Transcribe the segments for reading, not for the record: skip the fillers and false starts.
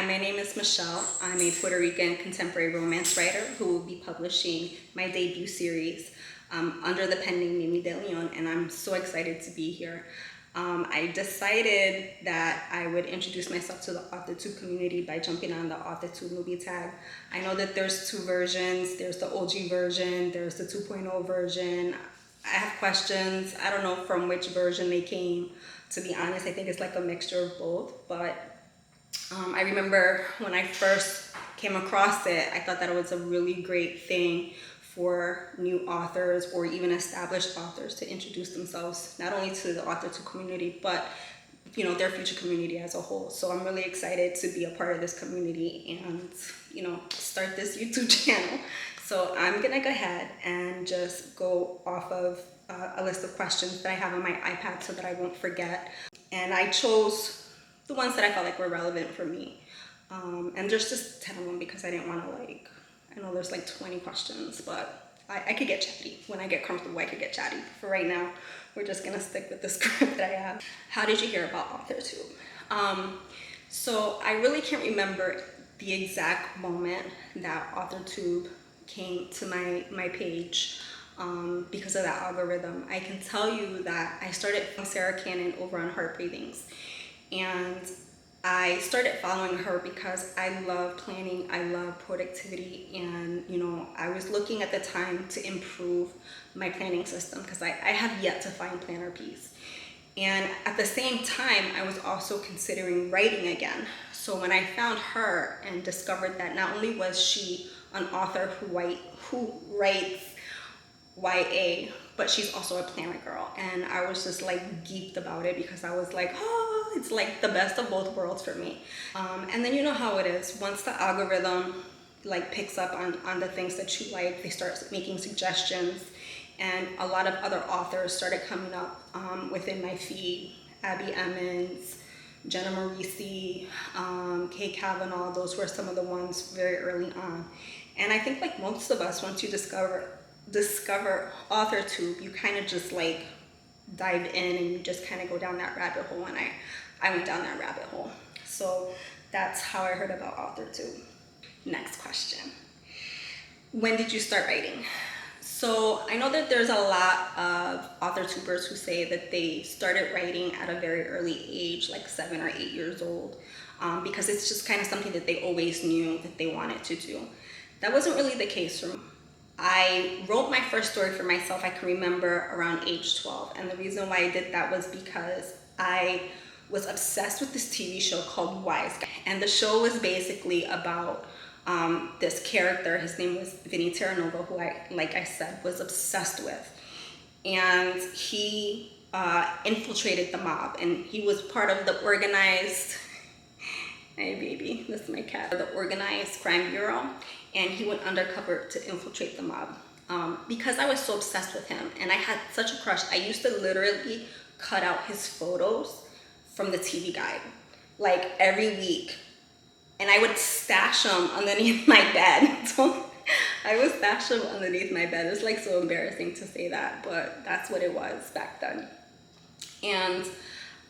Hi, my name is Michelle. I'm a Puerto Rican contemporary romance writer who will be publishing my debut series under the pen name Mimi de Leon, and I'm so excited to be here. I decided that I would introduce myself to the Authortube community by jumping on the Authortube Newbie Tag. I know that there's two versions. There's the OG version, there's the 2.0 version. I have questions. I don't know from which version they came. To be honest, I think it's like a mixture of both, but I remember when I first came across it, I thought that it was a really great thing for new authors or even established authors to introduce themselves, not only to the Authortube community, but their future community as a whole. So I'm really excited to be a part of this community and start this YouTube channel. So I'm gonna go ahead and just go off of a list of questions that I have on my iPad so that I won't forget. And I chose the ones that I felt like were relevant for me. And there's just 10 of them because I didn't want to I know there's like 20 questions, but I could get chatty. When I get comfortable, I could get chatty. For right now, we're just gonna stick with the script that I have. How did you hear about Authortube? So I really can't remember the exact moment that Authortube came to my page because of that algorithm. I can tell you that I started from Sarra over on HeartBreathings. And I started following her because I love planning, I love productivity, and I was looking at the time to improve my planning system because I have yet to find planner peace. And at the same time, I was also considering writing again. So when I found her and discovered that not only was she an author who writes YA, but she's also a planner girl, and I was just like geeked about it because I was like, oh, it's like the best of both worlds for me. And then you know how it is, once the algorithm picks up on the things that you like, they start making suggestions, and a lot of other authors started coming up within my feed. Abby Emmons, Jenna Marisi, Kay Kavanaugh, those were some of the ones very early on. And I think like most of us, once you discover Authortube, you kind of just dive in and you just kind of go down that rabbit hole, and I went down that rabbit hole. So that's how I heard about Authortube. Next question. When did you start writing? So I know that there's a lot of Authortubers who say that they started writing at a very early age, like 7 or 8 years old, because it's just kind of something that they always knew that they wanted to do. That wasn't really the case for me. I wrote my first story for myself, I can remember, around age 12. And the reason why I did that was because I was obsessed with this TV show called Wise Guy. And the show was basically about this character. His name was Vinny Terranova, who I, like I said, was obsessed with. And he infiltrated the mob, and he was part of the organized, hey baby, this is my cat, the organized crime bureau. And he went undercover to infiltrate the mob because I was so obsessed with him, and I had such a crush. I used to literally cut out his photos from the TV guide like every week, and I would stash them underneath my bed. So I would stash them underneath my bed. It's like so embarrassing to say that, but that's what it was back then. And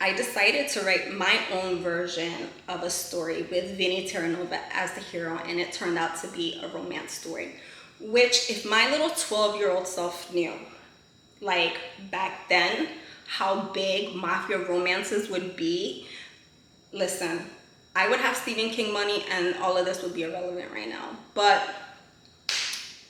I decided to write my own version of a story with Vinny Terranova as the hero, and it turned out to be a romance story, which if my little 12-year-old self knew, back then, how big mafia romances would be, listen, I would have Stephen King money and all of this would be irrelevant right now, but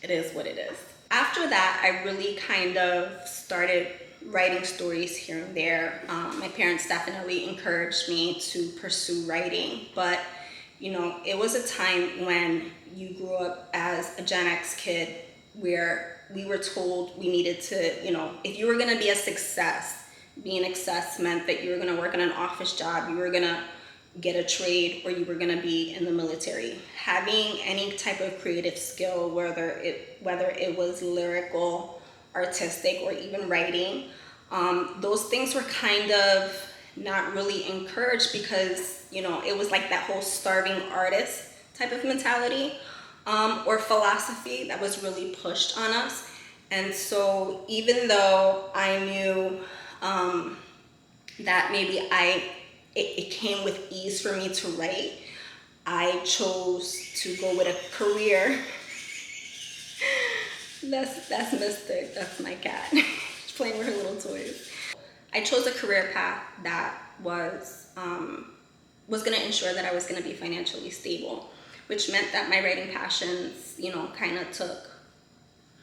it is what it is. After that, I really kind of started writing stories here and there. My parents definitely encouraged me to pursue writing, but it was a time when you grew up as a Gen X kid where we were told we needed to, if you were gonna be a success, being a success meant that you were gonna work in an office job, you were gonna get a trade, or you were gonna be in the military. Having any type of creative skill, whether it was lyrical, artistic, or even writing, those things were kind of not really encouraged because it was like that whole starving artist type of mentality or philosophy that was really pushed on us. And so even though I knew that maybe it came with ease for me to write, I chose to go with a career. That's Mystic. That's my cat. She's playing with her little toys. I chose a career path that was going to ensure that I was going to be financially stable, which meant that my writing passions, you know, kind of took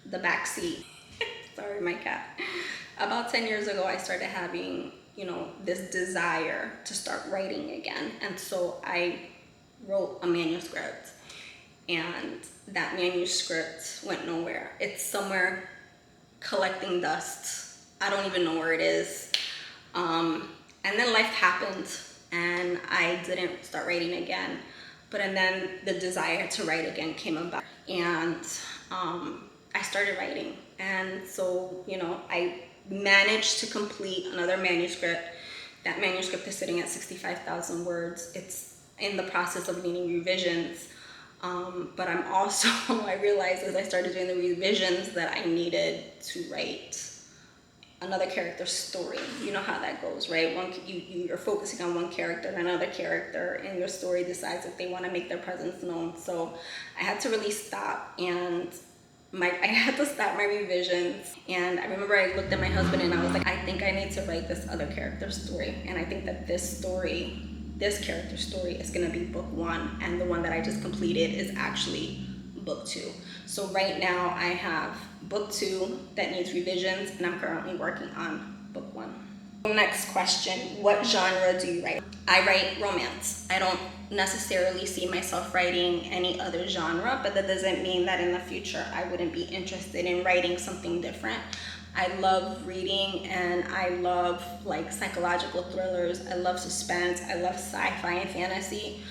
the back seat. Sorry, my cat. About 10 years ago, I started having, you know, this desire to start writing again. And so I wrote a manuscript, and that manuscript went nowhere. It's somewhere collecting dust. I don't even know where it is. And then life happened and I didn't start writing again. And then the desire to write again came about, and I started writing. And so, you know, I managed to complete another manuscript. That manuscript is sitting at 65,000 words. It's in the process of needing revisions. But I'm also, I realized as I started doing the revisions that I needed to write another character's story. You know how that goes, right? You're focusing on one character, and another character in your story decides if they want to make their presence known. So I had to really stop, and I had to stop my revisions. And I remember I looked at my husband and I was like, I think I need to write this other character's story. And I think that this character's story is going to be book 1, and the one that I just completed is actually book 2. So right now I have book 2 that needs revisions, and I'm currently working on book 1. Next question, what genre do you write? I write romance. I don't necessarily see myself writing any other genre, but that doesn't mean that in the future I wouldn't be interested in writing something different. I love reading, and I love like psychological thrillers. I love suspense. I love sci-fi and fantasy.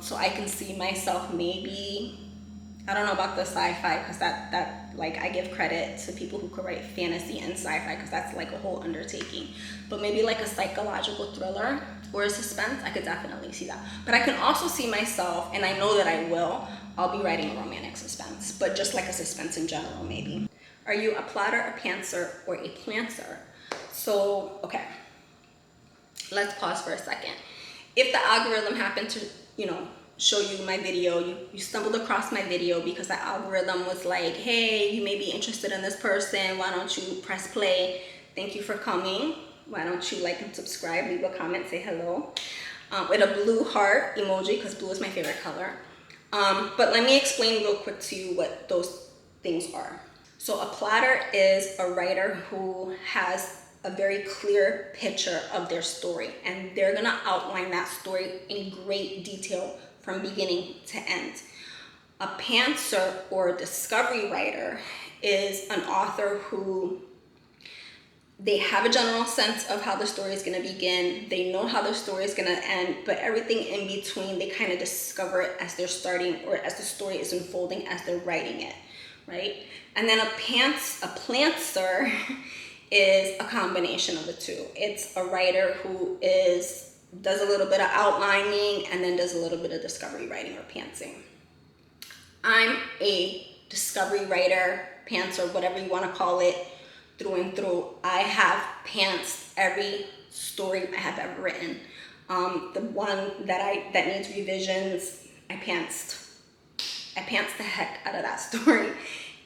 So I can see myself maybe, I don't know about the sci-fi, because that like I give credit to people who could write fantasy and sci-fi, because that's like a whole undertaking. But maybe like a psychological thriller or a suspense, I could definitely see that. But I can also see myself, and I know that I'll be writing a romantic suspense, but just like a suspense in general maybe. Are you a plotter, a pantser, or a planter? So, okay, let's pause for a second. If the algorithm happened to, you know, show you my video, you stumbled across my video because the algorithm was like, hey, you may be interested in this person, why don't you press play? Thank you for coming. Why don't you like and subscribe, leave a comment, say hello. With a blue heart emoji, because blue is my favorite color. But let me explain real quick to you what those things are. So a plotter is a writer who has a very clear picture of their story, and they're gonna outline that story in great detail from beginning to end. A pantser or discovery writer is an author who they have a general sense of how the story is going to begin. They know how the story is going to end, but everything in between, they kind of discover it as they're starting, or as the story is unfolding as they're writing it, right? And then a plantser is a combination of the two. It's a writer who does a little bit of outlining and then does a little bit of discovery writing or pantsing. I'm a discovery writer, pantser, whatever you want to call it, through and through. I have pantsed every story I have ever written. The one that needs revisions, I pantsed the heck out of that story.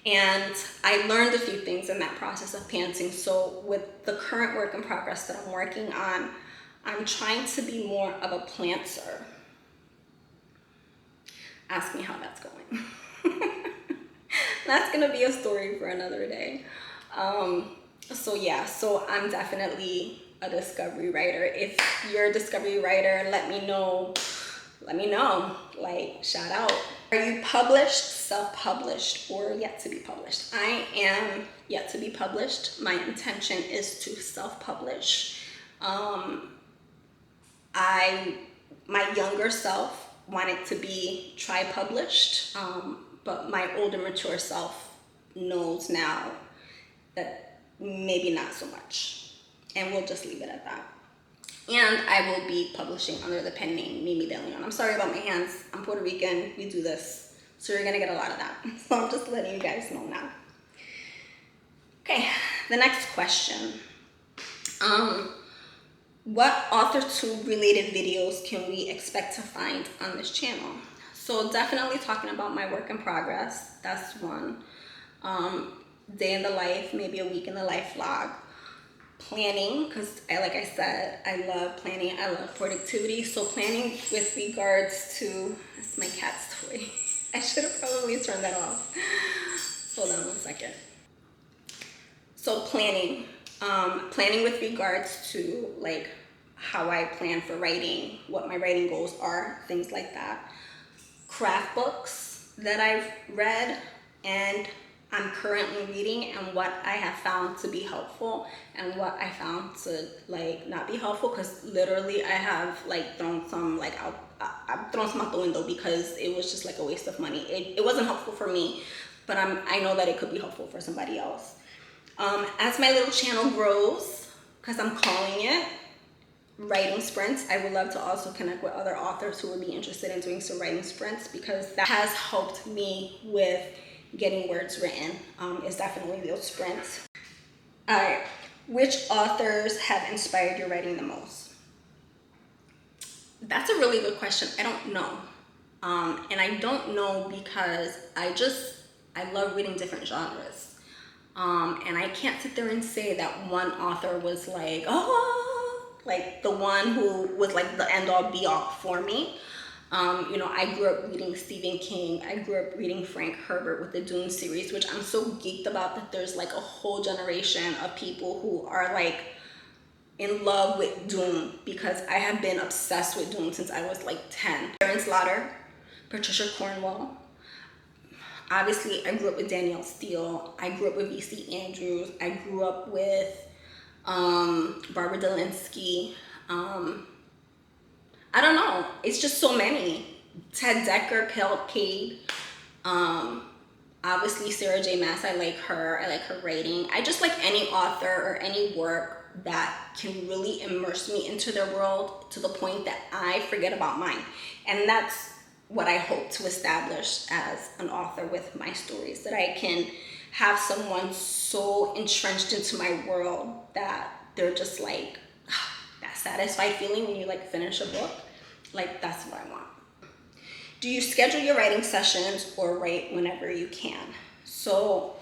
And I learned a few things in that process of pantsing. So with the current work in progress that I'm working on, I'm trying to be more of a plantser. Ask me how that's going. That's gonna be a story for another day. So I'm definitely a discovery writer. If you're a discovery writer, let me know, like, shout out. Are you published, self-published, or yet to be published? I am yet to be published. My intention is to self-publish. My younger self wanted to be tri-published, but my older, mature self knows now that maybe not so much. And we'll just leave it at that. And I will be publishing under the pen name Mimi De Leon. I'm sorry about my hands. I'm Puerto Rican. We do this. So you're going to get a lot of that. So I'm just letting you guys know now. Okay, the next question. What Authortube related videos can we expect to find on this channel? So definitely talking about my work in progress. That's one. Day in the life, maybe a week in the life vlog. Planning, because like I said, I love planning. I love productivity. So planning with regards to, that's my cat's toy. I should have probably turned that off. Hold on one second. So planning with regards to like how I plan for writing, what my writing goals are, things like that. Craft books that I've read and I'm currently reading, and what I have found to be helpful and what I found to like not be helpful, because literally I have like thrown some like I've thrown some out the window because it was just like a waste of money. It wasn't helpful for me, but I know that it could be helpful for somebody else. As my little channel grows, because I'm calling it writing sprints, I would love to also connect with other authors who would be interested in doing some writing sprints, because that has helped me with getting words written, is definitely those sprints. All right, which authors have inspired your writing the most? That's a really good question. I don't know. And I don't know because I love reading different genres. And I can't sit there and say that one author was like, oh, like the one who was like the end all be all for me. You know, I grew up reading Stephen King. I grew up reading Frank Herbert with the Dune series, which I'm so geeked about that there's like a whole generation of people who are like in love with Dune, because I have been obsessed with Dune since I was like 10. Terrence Lauder, Patricia Cornwell. Obviously, I grew up with Danielle Steele. I grew up with V.C. Andrews. I grew up with Barbara Delinsky. I don't know. It's just so many. Ted Dekker, Kel Cade. Obviously, Sarah J. Maas. I like her. I like her writing. I just like any author or any work that can really immerse me into their world to the point that I forget about mine. And that's what I hope to establish as an author with my stories, that I can have someone so entrenched into my world that they're just like, that satisfied feeling when you like finish a book. Like, that's what I want. Do you schedule your writing sessions or write whenever you can? So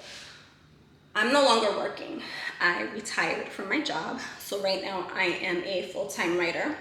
I'm no longer working. I retired from my job. So right now I am a full-time writer.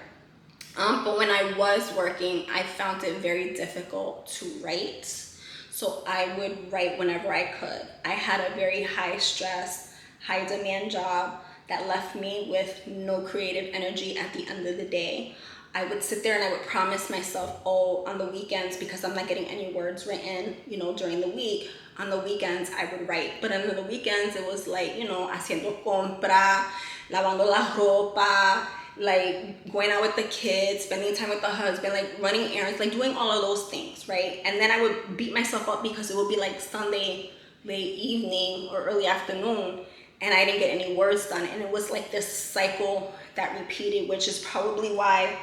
But when I was working, I found it very difficult to write. So I would write whenever I could. I had a very high stress, high demand job that left me with no creative energy at the end of the day. I would sit there and I would promise myself, oh, on the weekends, because I'm not getting any words written, you know, during the week, on the weekends I would write. But on the weekends it was like, you know, haciendo compra, lavando la ropa, like going out with the kids, spending time with the husband, like running errands, like doing all of those things, right? And then I would beat myself up because it would be like Sunday late evening or early afternoon and I didn't get any words done. And it was like this cycle that repeated, which is probably why,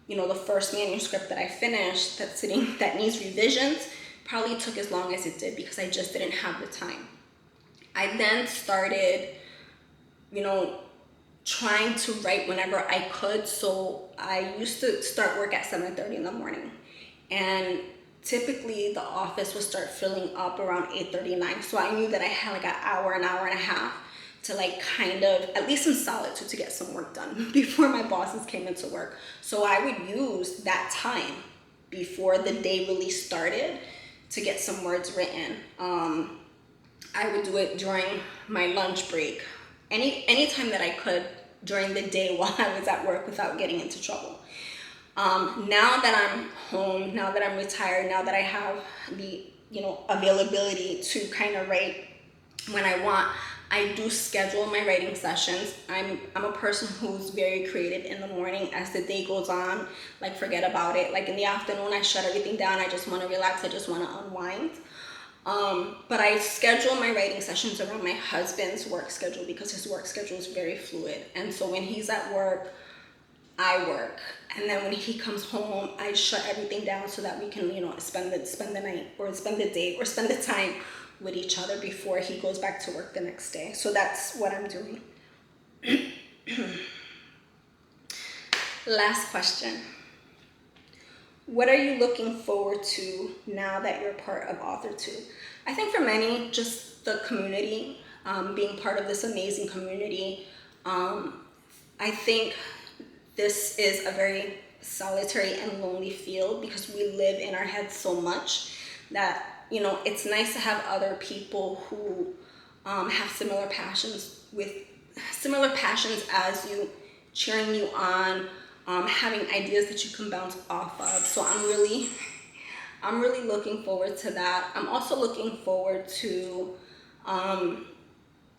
you know, the first manuscript that I finished that needs revisions probably took as long as it did, because I just didn't have the time. I then started, you know, trying to write whenever I could. So I used to start work at 7:30 in the morning, and typically the office would start filling up around 8:39. So I knew that I had like an hour and a half to like kind of at least some solitude to get some work done before my bosses came into work. So I would use that time before the day really started to get some words written. I would do it during my lunch break, any time that I could during the day while I was at work without getting into trouble. Now that I'm home, now that I'm retired, now that I have the, you know, availability to kind of write when I want, I do schedule my writing sessions. I'm a person who's very creative in the morning. As the day goes on, like forget about it. Like in the afternoon, I shut everything down. I just want to relax. I just want to unwind. But I schedule my writing sessions around my husband's work schedule, because his work schedule is very fluid. And so when he's at work, I work. And then when he comes home, I shut everything down so that we can, you know, spend the night or spend the day or spend the time with each other before he goes back to work the next day. So that's what I'm doing. Last question. What are you looking forward to now that you're part of Authortube? I think for many, just the community, being part of this amazing community. I think this is a very solitary and lonely field because we live in our heads so much that, you know, it's nice to have other people who have similar passions as you, cheering you on, having ideas that you can bounce off of. So I'm really looking forward to that. I'm also looking forward to,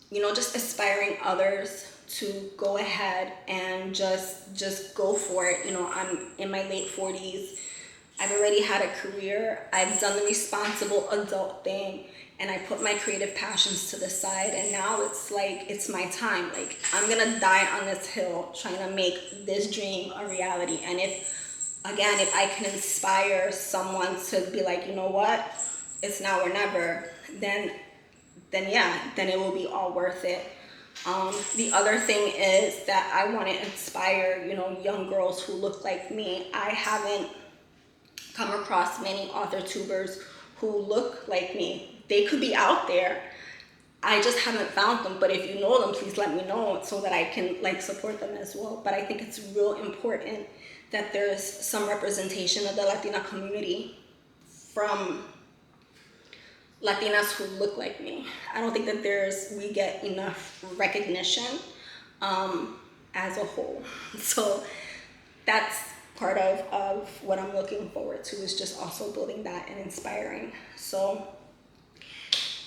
you know, just aspiring others to go ahead and just go for it. You know, I'm in my late 40s. I've already had a career. I've done the responsible adult thing, and I put my creative passions to the side, and now it's like, it's my time. Like, I'm gonna die on this hill trying to make this dream a reality. And if I can inspire someone to be like, you know what, it's now or never, then it will be all worth it. The other thing is that I want to inspire, you know, young girls who look like me. I haven't come across many author tubers who look like me. They could be out there. I just haven't found them. But if you know them, please let me know so that I can like support them as well. But I think it's real important that there's some representation of the Latina community from Latinas who look like me. I don't think that we get enough recognition as a whole. So that's part of what I'm looking forward to, is just also building that and inspiring. So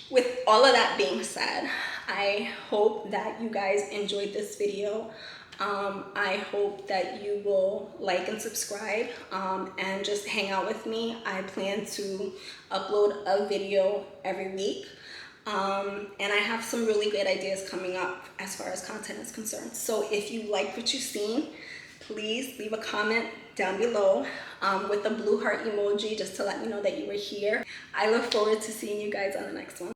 with all of that being said, I hope that you guys enjoyed this video. I hope that you will like and subscribe and just hang out with me. I plan to upload a video every week. And I have some really good ideas coming up as far as content is concerned. So if you like what you've seen, please leave a comment down below with the blue heart emoji just to let me know that you were here. I look forward to seeing you guys on the next one.